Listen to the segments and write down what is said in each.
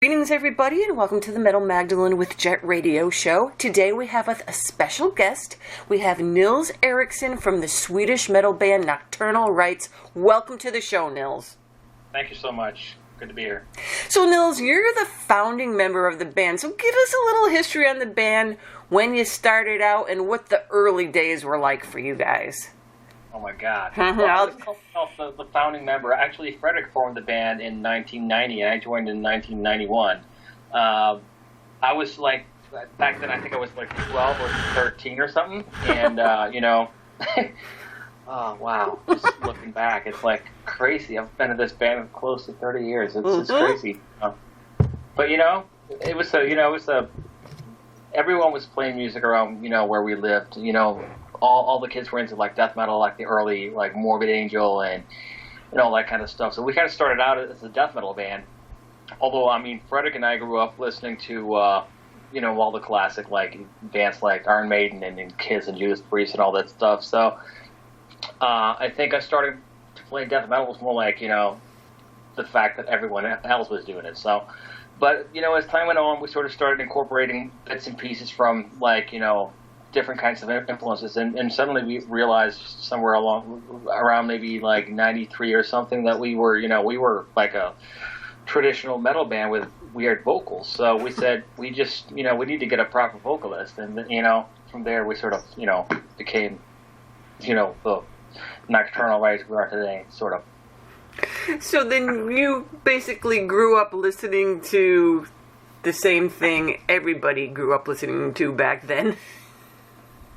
Greetings, everybody, and welcome to the Metal Magdalene with Jet Radio show. Today we have a special guest. We have Nils Eriksson from the Swedish metal band Nocturnal Rites. Welcome to the show, Nils. Thank you so much. Good to be here. So, Nils, you're the founding member of the band, so give us a little history on the band, when you started out, and what the early days were like for you guys. Oh my God. Well, I was called myself the founding member. Actually, Frederick formed the band in 1990, and I joined in 1991. I was like, back then I think I was like 12 or 13 or something, and, oh wow, just looking back, it's like crazy. I've been in this band close to 30 years. It's crazy. But, it was everyone was playing music around, where we lived, all the kids were into like death metal, like the early like Morbid Angel and all that kind of stuff. So we kind of started out as a death metal band. Although Frederick and I grew up listening to all the classic like bands like Iron Maiden and Kiss and Judas Priest and all that stuff. So I think I started to play death metal was more like the fact that everyone else was doing it. So, but as time went on, we sort of started incorporating bits and pieces from like different kinds of influences, and suddenly we realized somewhere around maybe like 93 or something that we were like a traditional metal band with weird vocals. So we said we just we need to get a proper vocalist, and from there we sort of became the Nocturnal Rites we are today, sort of. So then you basically grew up listening to the same thing everybody grew up listening to back then.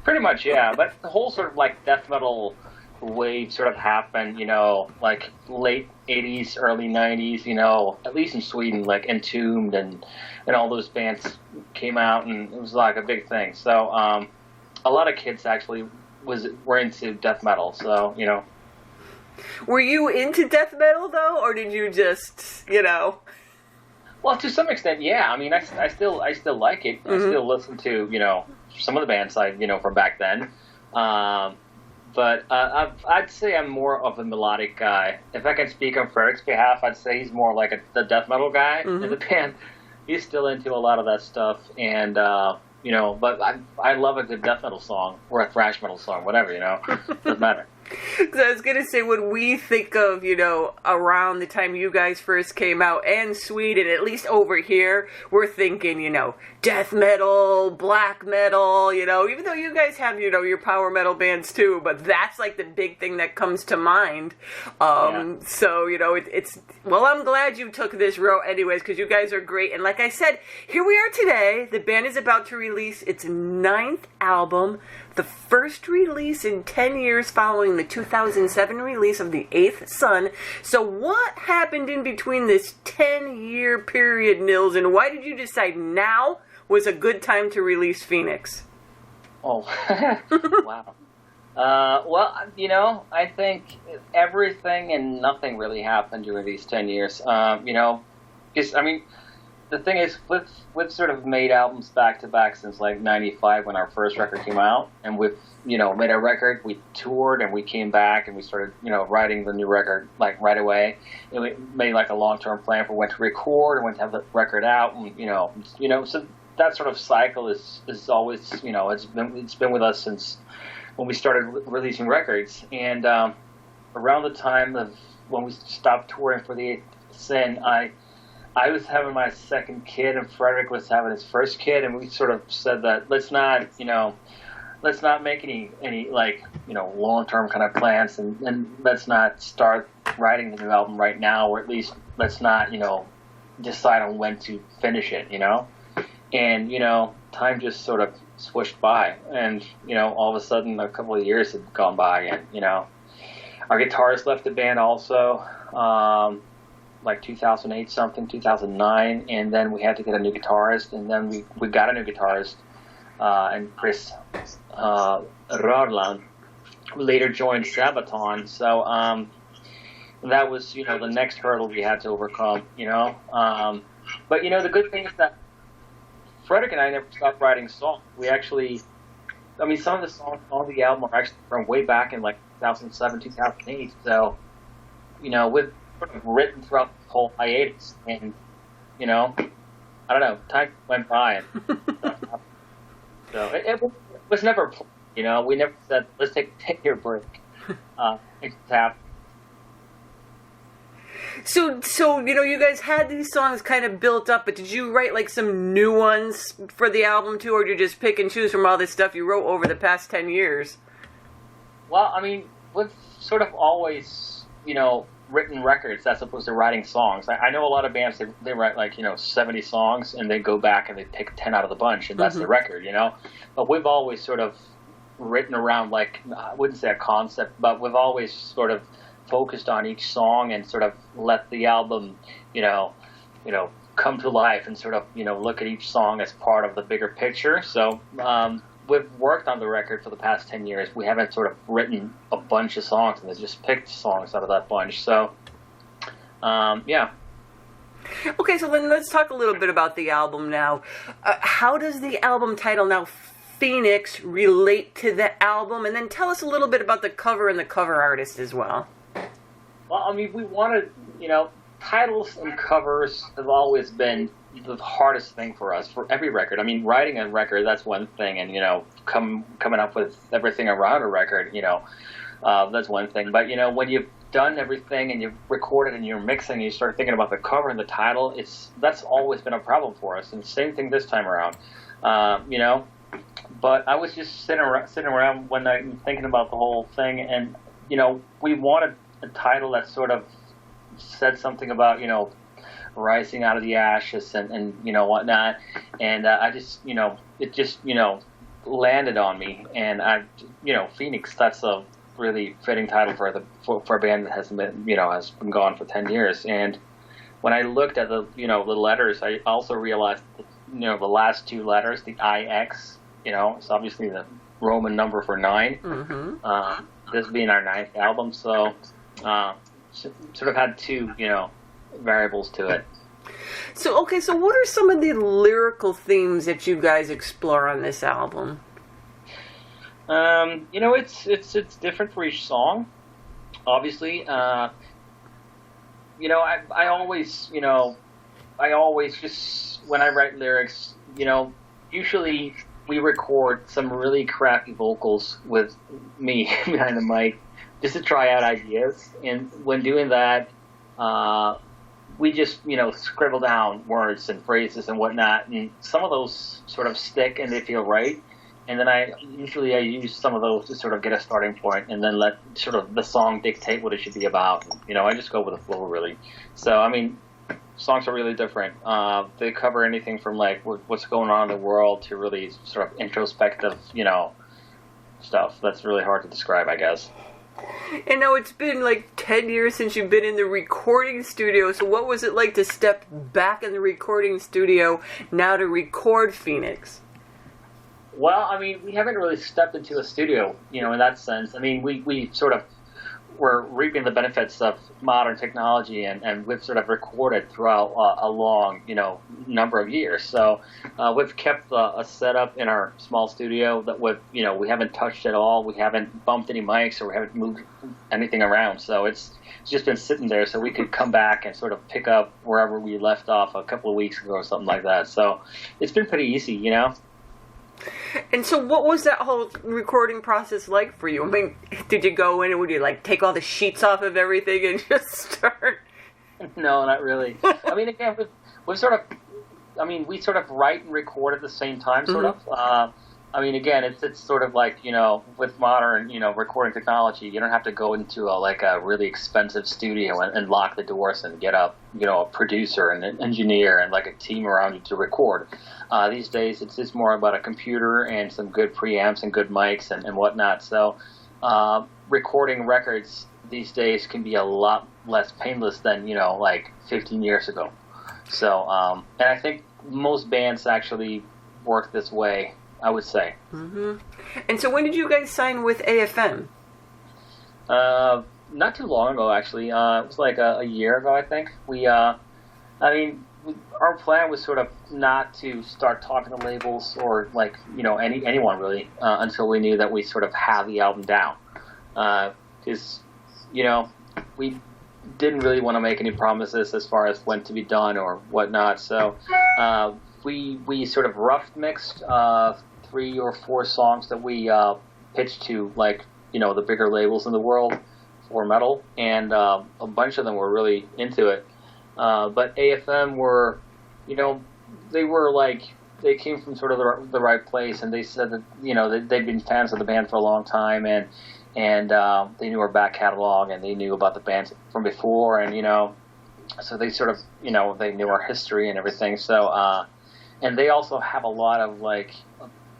Pretty much, yeah. But the whole sort of like death metal wave sort of happened, like late 80s, early 90s, at least in Sweden, like Entombed and all those bands came out, and it was like a big thing. So a lot of kids actually were into death metal, so, Were you into death metal, though, or did you just, Well, to some extent, yeah. I still like it. Mm-hmm. I still listen to, some of the bands from back then. But I'd say I'm more of a melodic guy. If I can speak on Frederick's behalf, I'd say he's more like the death metal guy in the band. He's still into a lot of that stuff, and but I love a good death metal song or a thrash metal song, whatever, doesn't matter. Because I was going to say, when we think of, around the time you guys first came out, and Sweden, at least over here, we're thinking, death metal, black metal, even though you guys have, your power metal bands too, but that's like the big thing that comes to mind. So, well, I'm glad you took this route anyways, because you guys are great. And like I said, here we are today. The band is about to release its 9th album, the first release in 10 years following the 2007 release of The Eighth Son. So what happened in between this 10-year period, Nils, and why did you decide now was a good time to release Phoenix? Oh, wow. Well, I think everything and nothing really happened during these 10 years. Because, the thing is, we've sort of made albums back to back since like '95 when our first record came out, and we've made a record. We toured and we came back and we started writing the new record like right away. And we made like a long-term plan for when to record and when to have the record out, and so that sort of cycle is always it's been with us since when we started releasing records. And around the time of when we stopped touring for The Eighth Sin, I was having my second kid, and Frederick was having his first kid, and we sort of said that let's not make any like long-term kind of plans, and let's not start writing the new album right now, or at least let's not decide on when to finish it, and time just sort of swished by, and all of a sudden a couple of years had gone by, and our guitarist left the band also. Like 2008 something, 2009, and then we had to get a new guitarist, and then we got a new guitarist, and Chris Rörland, who later joined Sabaton. So that was the next hurdle we had to overcome. But the good thing is that Frederick and I never stopped writing songs. We actually, some of the songs on the album are actually from way back in like 2007, 2008. So we've written throughout the whole hiatus, and I don't know, time went by, and so it was never, we never said let's take a 10-year break. It just happened. So you guys had these songs kind of built up, but did you write like some new ones for the album too, or did you just pick and choose from all this stuff you wrote over the past 10 years? Well, I mean, we've sort of always, written records as opposed to writing songs. I know a lot of bands, they write like, 70 songs and they go back and they pick 10 out of the bunch and that's the record, But we've always sort of written around, like, I wouldn't say a concept, but we've always sort of focused on each song and sort of let the album, come to life and sort of, look at each song as part of the bigger picture. So, we've worked on the record for the past 10 years. We haven't sort of written a bunch of songs and just picked songs out of that bunch. So, yeah. Okay, so then let's talk a little bit about the album now. How does the album title now, Phoenix, relate to the album? And then tell us a little bit about the cover and the cover artist as well. Well, I mean, we wanted, titles and covers have always been the hardest thing for us for every record. I mean, writing a record, that's one thing, and coming up with everything around a record, that's one thing. But when you've done everything and you've recorded and you're mixing, and you start thinking about the cover and the title, that's always been a problem for us. And same thing this time around, But I was just sitting around one night and thinking about the whole thing, and we wanted a title that sort of said something about rising out of the ashes and whatnot, and I just it just landed on me, and Phoenix, that's a really fitting title for a band that has been gone for 10 years. And when I looked at the the letters, I also realized that, the last two letters, the IX, it's obviously the Roman number for 9. This being our 9th album, so sort of had two variables to it. So what are some of the lyrical themes that you guys explore on this album? It's different for each song, obviously. I always just, when I write lyrics, usually we record some really crappy vocals with me behind the mic just to try out ideas, and when doing that, we just, scribble down words and phrases and whatnot, and some of those sort of stick and they feel right, and then I use some of those to sort of get a starting point, and then let sort of the song dictate what it should be about. I just go with the flow, really. So, I mean, songs are really different. They cover anything from, like, what's going on in the world to really sort of introspective, stuff. That's really hard to describe, I guess. And now it's been like 10 years since you've been in the recording studio, so what was it like to step back in the recording studio now to record Phoenix? Well, I mean, we haven't really stepped into a studio, in that sense. I mean, we sort of were reaping the benefits of modern technology, and we've sort of recorded throughout a long, number of years. So we've kept a setup in our small studio that we haven't touched at all. We haven't bumped any mics, or we haven't moved anything around. So it's just been sitting there, so we could come back and sort of pick up wherever we left off a couple of weeks ago or something like that. So it's been pretty easy, And so what was that whole recording process like for you? I mean, did you go in and would you like take all the sheets off of everything and just start? No, not really. I mean, again, we sort of write and record at the same time, sort of. I mean, again, it's sort of like, with modern, recording technology, you don't have to go into a really expensive studio and lock the doors and get a producer and an engineer and like a team around you to record. These days, it's just more about a computer and some good preamps and good mics and whatnot. So recording records these days can be a lot less painless than, like 15 years ago. So, and I think most bands actually work this way, I would say. And so when did you guys sign with AFM? Not too long ago, actually. It was like a year ago, I think. Our plan was sort of not to start talking to labels or anyone really until we knew that we sort of had the album down. Because we didn't really want to make any promises as far as when to be done or whatnot. So we sort of rough mixed 3 or 4 songs that we pitched to, like, the bigger labels in the world for metal, and a bunch of them were really into it. But AFM were, they were like, they came from sort of the right place, and they said that, they'd been fans of the band for a long time, and they knew our back catalog, and they knew about the band from before, and, so they sort of, they knew our history and everything. So, and they also have a lot of, like,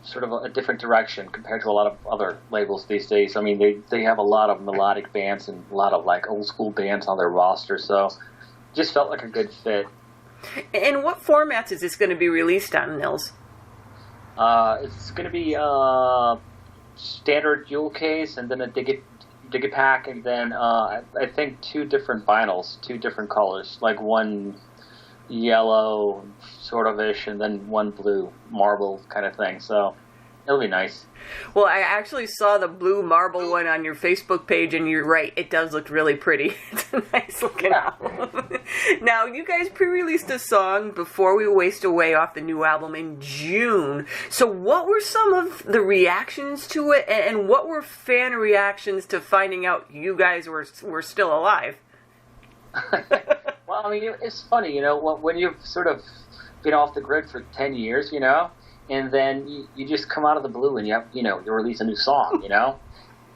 sort of a different direction compared to a lot of other labels these days. I mean, they have a lot of melodic bands and a lot of, like, old school bands on their roster, so just felt like a good fit. And what formats is this going to be released on, Nils? It's going to be standard jewel case, and then a Digipack, and then I think 2 different vinyls, 2 different colors, like one yellow sort of ish, and then one blue marble kind of thing. So it'll be nice. Well, I actually saw the blue marble one on your Facebook page, and you're right, it does look really pretty. It's a nice looking album. Now, you guys pre-released a song, Before We Waste Away, off the new album in June. So what were some of the reactions to it, and what were fan reactions to finding out you guys were still alive? Well, I mean, it's funny, when you've sort of been off the grid for 10 years, and then you just come out of the blue and you release a new song,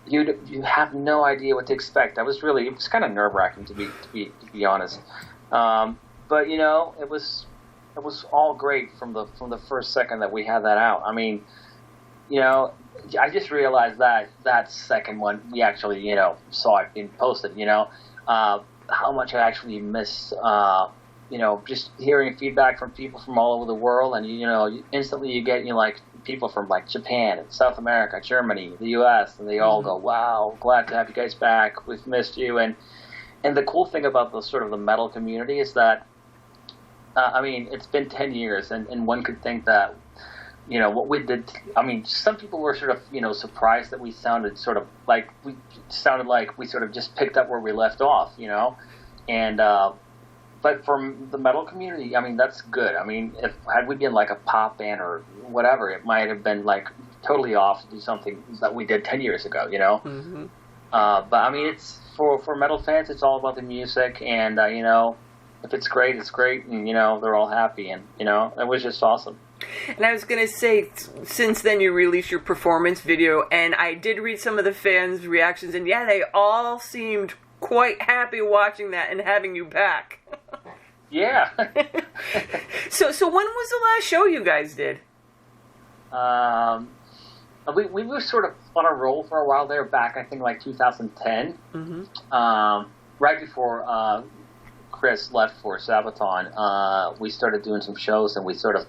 you have no idea what to expect. It was kind of nerve-wracking to be honest. But it was all great from the first second that we had that out. I mean, I just realized that second one we actually saw it being posted, how much I actually missed, just hearing feedback from people from all over the world, and instantly you get like people from like Japan and South America, Germany, the U.S., and they all go, "Wow, glad to have you guys back. We've missed you." And the cool thing about the sort of the metal community is that, I mean, it's been 10 years, and one could think that, what we did. I mean, some people were sort of surprised that we sounded sort of like we sort of just picked up where we left off, and but from the metal community, I mean, that's good. I mean, had we been like a pop band or whatever, it might have been like totally off to do something that we did 10 years ago, Mm-hmm. But I mean, it's for metal fans, it's all about the music, and if it's great, it's great, and they're all happy, and it was just awesome. And I was going to say, since then you released your performance video, and I did read some of the fans' reactions, and yeah, they all seemed quite happy watching that and having you back. Yeah. So when was the last show you guys did? We were sort of on a roll for a while there, back I think like 2010, right before Chris left for Sabaton. We started doing some shows, and we sort of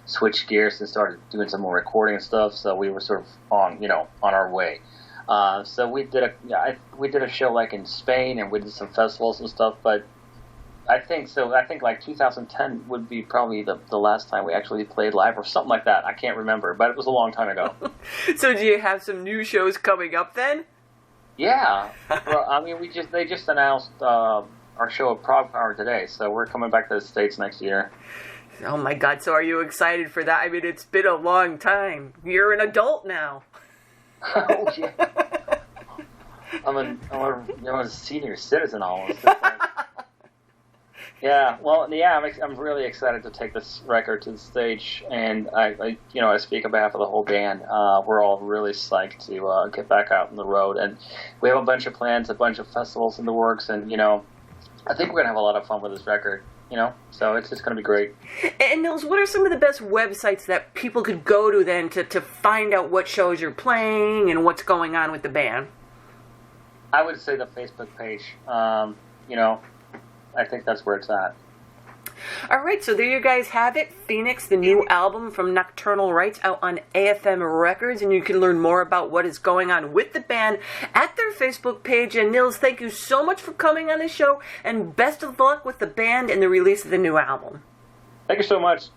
switched gears and started doing some more recording and stuff. So we were sort of on our way. So we did a show like in Spain, and we did some festivals and stuff. But I think like 2010 would be probably the last time we actually played live or something like that. I can't remember, but it was a long time ago. So do you have some new shows coming up then? Yeah. Well, I mean, they just announced our show at Prog Power today, so we're coming back to the States next year. Oh my God, so are you excited for that? I mean, it's been a long time. You're an adult now. Oh, yeah. I'm a senior citizen almost. Yeah, well, yeah, I'm really excited to take this record to the stage, and I speak on behalf of the whole band. We're all really psyched to get back out on the road, and we have a bunch of plans, a bunch of festivals in the works, and I think we're gonna have a lot of fun with this record. So it's just gonna be great. And Nils, what are some of the best websites that people could go to then to find out what shows you're playing and what's going on with the band? I would say the Facebook page. I think that's where it's at. All right, so there you guys have it. Phoenix, the new album from Nocturnal Rites, out on AFM Records, and you can learn more about what is going on with the band at their Facebook page. And Nils, thank you so much for coming on the show, and best of luck with the band and the release of the new album. Thank you so much.